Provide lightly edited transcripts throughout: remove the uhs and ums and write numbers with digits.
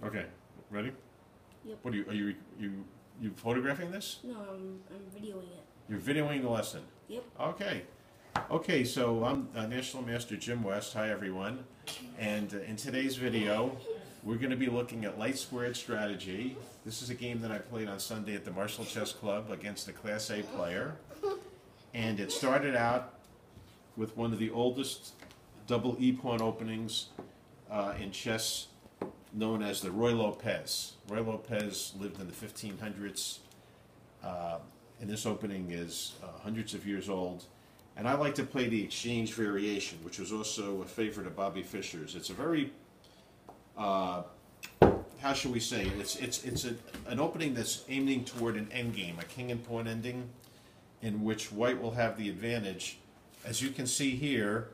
Okay, ready? Yep. What are you photographing this? No, I'm videoing it. You're videoing the lesson. Yep. Okay. Okay, so I'm National Master Jim West. Hi everyone. And in today's video, we're going to be looking at light squared strategy. This is a game that I played on Sunday at the Marshall Chess Club against a Class A player. And it started out with one of the oldest double E-pawn openings in chess, known as the Ruy Lopez. Ruy Lopez lived in the 1500s, and this opening is hundreds of years old. And I like to play the exchange variation, which was also a favorite of Bobby Fischer's. It's a very, how shall we say, it's an opening that's aiming toward an endgame, a king and pawn ending, in which white will have the advantage. As you can see here,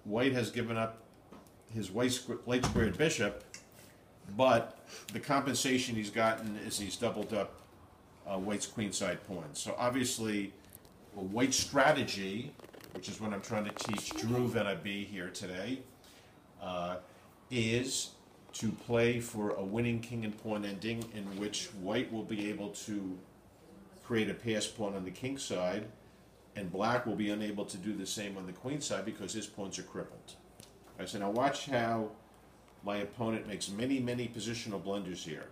white has given up his light squared bishop, but the compensation he's gotten is he's doubled up white's queenside pawn. So obviously, white's strategy, which is what I'm trying to teach Drew Venable here today, is to play for a winning king and pawn ending in which white will be able to create a pass pawn on the king side, and black will be unable to do the same on the queen side because his pawns are crippled. All right, so now watch how my opponent makes many, many positional blunders here.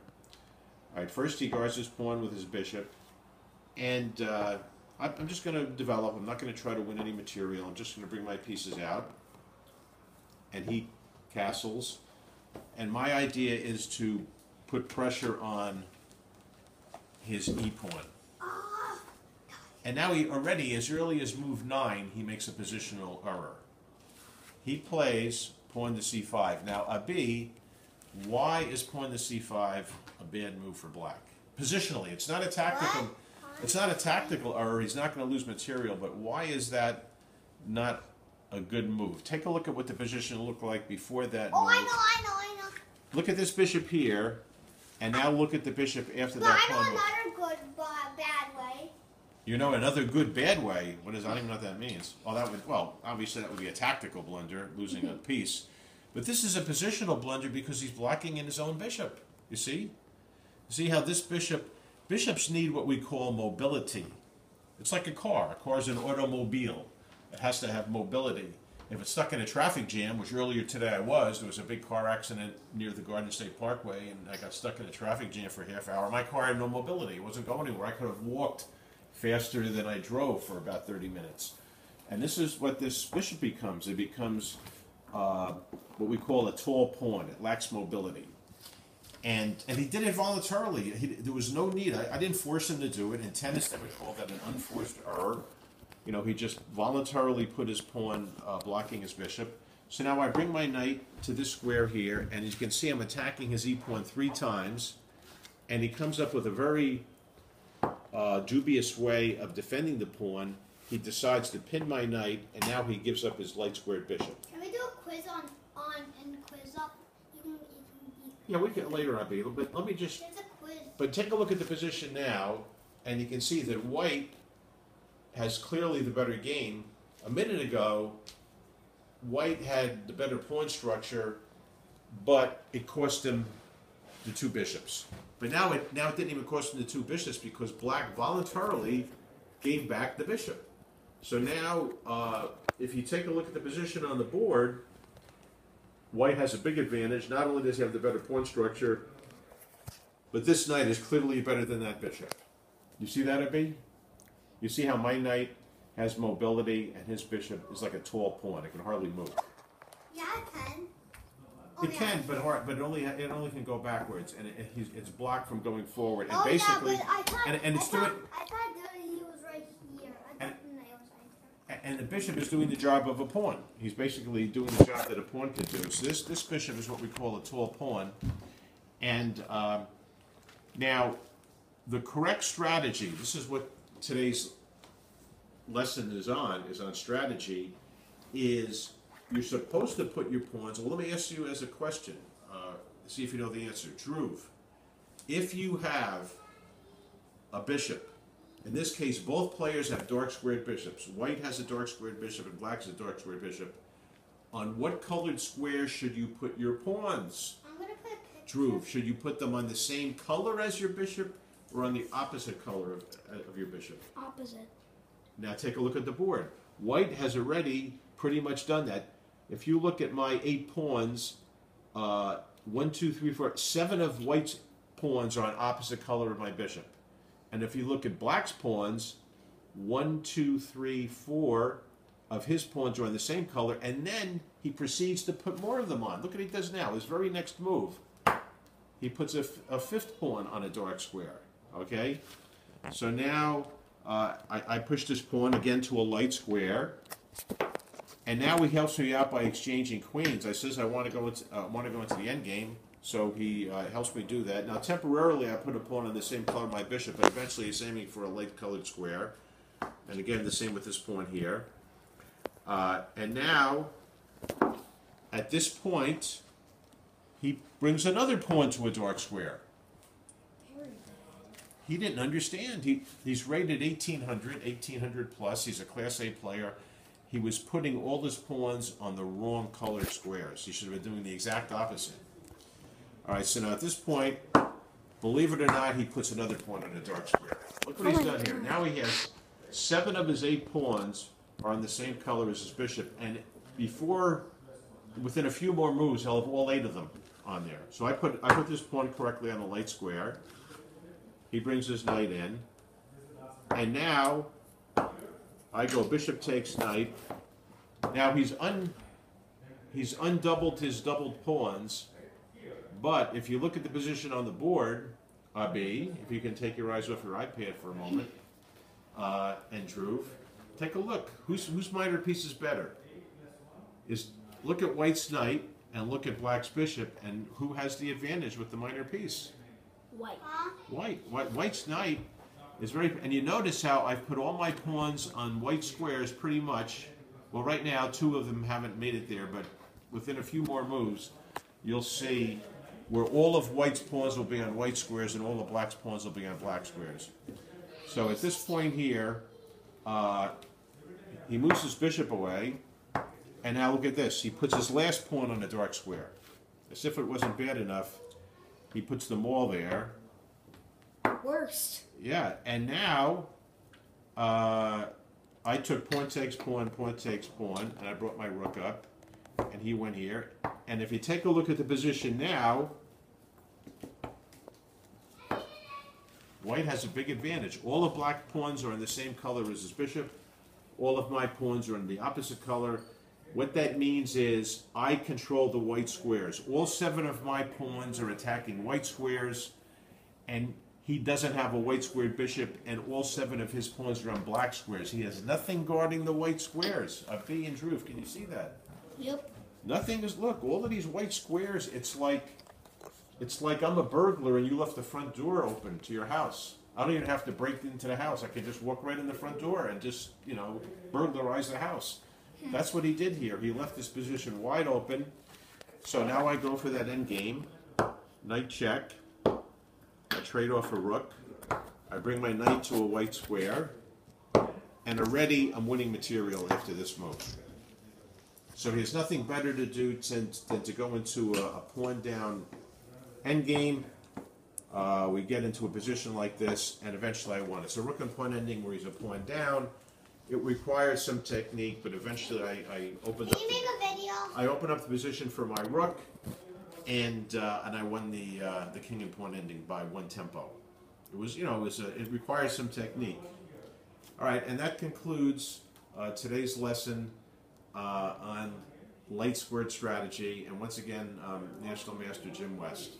All right, first he guards his pawn with his bishop, and I'm just going to develop. I'm not going to try to win any material. I'm just going to bring my pieces out, and he castles. And my idea is to put pressure on his e-pawn. And now he already, as early as move 9, he makes a positional error. He plays pawn to c5. Now, why is pawn to c5 a bad move for black? Positionally, it's not a tactical. It's not a tactical error. He's not going to lose material. But why is that not a good move? Take a look at what the position looked like before that move. I know. Look at this bishop here, and now look at the bishop after But that I know pawn move. another good bad way. You know another good bad way. I don't even know what that means. Well, obviously that would be a tactical blunder, losing a piece. But this is a positional blunder because he's blocking in his own bishop. You see? You see how this bishops need what we call mobility. It's like a car. A car is an automobile. It has to have mobility. If it's stuck in a traffic jam, which earlier today there was a big car accident near the Garden State Parkway, and I got stuck in a traffic jam for a half hour. My car had no mobility. It wasn't going anywhere. I could have walked faster than I drove for about 30 minutes. And this is what this bishop becomes. It becomes what we call a tall pawn. It lacks mobility. And he did it voluntarily. There was no need. I didn't force him to do it. In tennis, they would call that an unforced error. You know, he just voluntarily put his pawn blocking his bishop. So now I bring my knight to this square here, and as you can see, I'm attacking his e-pawn 3 times. And he comes up with a very dubious way of defending the pawn. He decides to pin my knight, and now he gives up his light squared bishop. Can we do a quiz on quiz up? Yeah, we can later on, Beetle, but let me just. There's a quiz. But take a look at the position now, and you can see that white has clearly the better game. A minute ago, white had the better pawn structure, but it cost him the 2 bishops. But now it didn't even cost him the 2 bishops because black voluntarily gave back the bishop. So now, if you take a look at the position on the board, white has a big advantage. Not only does he have the better pawn structure, but this knight is clearly better than that bishop. You see that, Abi? You see how my knight has mobility and his bishop is like a tall pawn. It can hardly move. Yeah, it can. It can, but it only can go backwards, and it's blocked from going forward. And Oh, basically, yeah, but I thought, and it's doing. I thought that he was right here. I thought the knight was right there. And the bishop is doing the job of a pawn. He's basically doing the job that a pawn can do. So this bishop is what we call a tall pawn. And now, the correct strategy, this is what today's lesson is on strategy, is you're supposed to put your pawns. Well, let me ask you as a question. See if you know the answer. Dhruv, if you have a bishop, in this case, both players have dark squared bishops. White has a dark squared bishop and black has a dark squared bishop. On what colored square should you put your pawns? I'm going to put Drew, should you put them on the same color as your bishop or on the opposite color of your bishop? Opposite. Now take a look at the board. White has already pretty much done that. If you look at my 8 pawns, 1, 2, 3, 4, 7 of white's pawns are on opposite color of my bishop. And if you look at black's pawns, 1, 2, 3, 4 of his pawns are on the same color, and then he proceeds to put more of them on. Look what he does now. His very next move, he puts a 5th pawn on a dark square. Okay? So now I push this pawn again to a light square. And now he helps me out by exchanging queens. I says I want to go into the end game, so he helps me do that. Now temporarily I put a pawn on the same color of my bishop, but eventually he's aiming for a light colored square. And again, the same with this pawn here. And now, at this point, he brings another pawn to a dark square. Very bad. He didn't understand. He's rated 1800 plus. He's a Class A player. He was putting all his pawns on the wrong colored squares. He should have been doing the exact opposite. All right, so now at this point, believe it or not, he puts another pawn on a dark square. Look what he's done here. Now he has 7 of his 8 pawns are on the same color as his bishop, and within a few more moves, he'll have all 8 of them on there. So I put this pawn correctly on a light square. He brings his knight in, and now I go bishop takes knight. Now he's undoubled his doubled pawns, but if you look at the position on the board, Abi, if you can take your eyes off your iPad for a moment, and Drew, take a look. Whose minor piece is better? Look at white's knight and look at black's bishop, and who has the advantage with the minor piece? White. White's knight is very, and you notice how I've put all my pawns on white squares pretty much. Well, right now 2 of them haven't made it there, but within a few more moves, you'll see where all of white's pawns will be on white squares and all of black's pawns will be on black squares. So at this point here, he moves his bishop away, and now look at this. He puts his last pawn on a dark square. As if it wasn't bad enough, he puts them all there. Worst. Yeah, and now I took pawn takes pawn, and I brought my rook up, and he went here. And if you take a look at the position now, white has a big advantage. All of black pawns are in the same color as his bishop. All of my pawns are in the opposite color. What that means is I control the white squares. All 7 of my pawns are attacking white squares, and he doesn't have a white squared bishop, and all 7 of his pawns are on black squares. He has nothing guarding the white squares. B and Drew, can you see that? Yep. Nothing is, look, all of these white squares, it's like I'm a burglar and you left the front door open to your house. I don't even have to break into the house. I can just walk right in the front door and just, burglarize the house. That's what he did here. He left this position wide open. So now I go for that end game. Knight check. I trade off a rook. I bring my knight to a white square. And already I'm winning material after this move. So he has nothing better to do than to go into a pawn down endgame. We get into a position like this, and eventually I won. It's a rook and pawn ending where he's a pawn down. It requires some technique, but eventually I opened up. Can you make a video? I opened up the position for my rook, and I won the king and pawn ending by 1 tempo. It was, it requires some technique. All right, and that concludes today's lesson on light squared strategy, and once again, National Master Jim West.